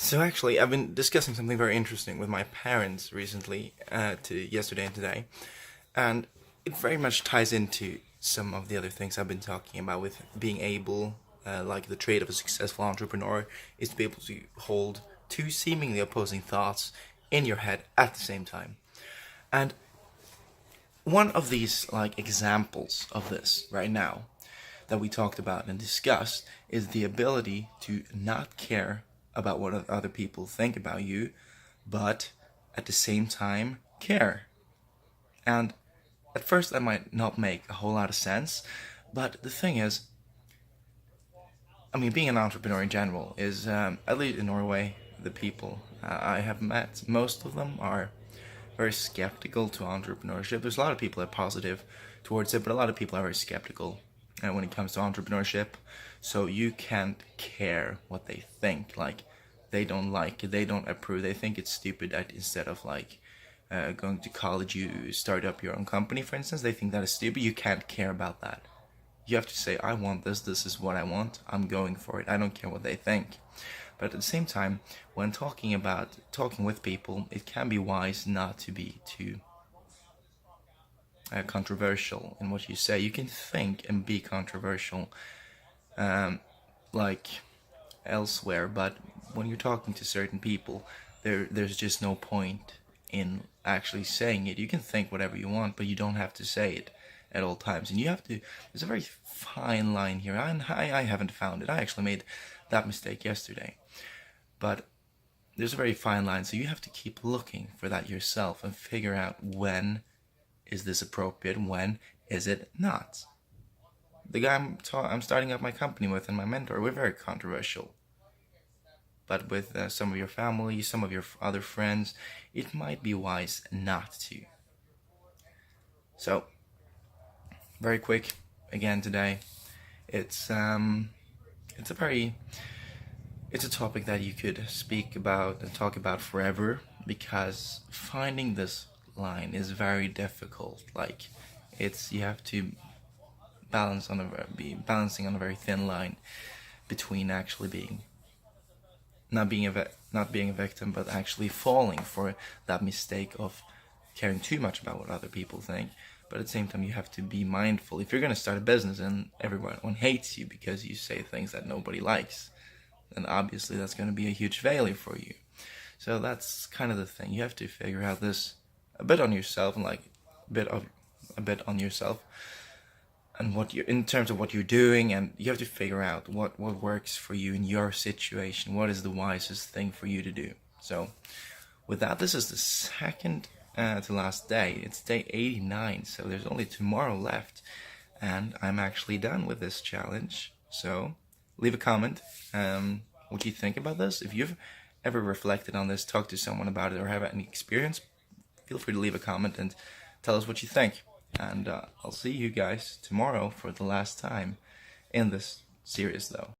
So actually, I've been discussing something very interesting with my parents recently, to yesterday and today, and it very much ties into some of the other things I've been talking about with being able, like the trait of a successful entrepreneur, is to be able to hold two seemingly opposing thoughts in your head at the same time. And one of these like examples of this right now that we talked about and discussed is the ability to not care about what other people think about you, but at the same time care. And at first that might not make a whole lot of sense, but the thing is, I mean, being an entrepreneur in general is, at least in Norway, the people I have met, most of them are very skeptical to entrepreneurship. There's a lot of people that are positive towards it, but a lot of people are very skeptical when it comes to entrepreneurship. So you can't care what they think. Like, they don't like it, they don't approve, they think it's stupid that instead of like going to college you start up your own company, for instance. They think that is stupid. You can't care about that. You have to say, I want this, this is what I want, I'm going for it, I don't care what they think. But at the same time, when talking with people, it can be wise not to be too controversial in what you say. You can think and be controversial, like elsewhere, but when you're talking to certain people, there's just no point in actually saying it. You can think whatever you want, but you don't have to say it at all times. And you have to, there's a very fine line here. I haven't found it. I actually made that mistake yesterday. But there's a very fine line, so you have to keep looking for that yourself and figure out when is this appropriate and when is it not. The guy I'm starting up my company with and my mentor, we're very controversial. But with some of your family, some of your other friends, it might be wise not to. So, very quick again today. It's a topic that you could speak about and talk about forever, because finding this line is very difficult. Like, you have to be balancing on a very thin line between actually being not being a victim, but actually falling for that mistake of caring too much about what other people think. But at the same time, you have to be mindful. If you're going to start a business and everyone hates you because you say things that nobody likes, then obviously that's going to be a huge failure for you. So that's kind of the thing. You have to figure out this a bit on yourself, and like a bit on yourself, and what you in terms of what you're doing, and you have to figure out what works for you in your situation. What is the wisest thing for you to do? So with that, this is the second to last day. It's day 89, so there's only tomorrow left, and I'm actually done with this challenge. So leave a comment what you think about this. If you've ever reflected on this, talk to someone about it, or have any experience, feel free to leave a comment and tell us what you think. And I'll see you guys tomorrow for the last time in this series, though.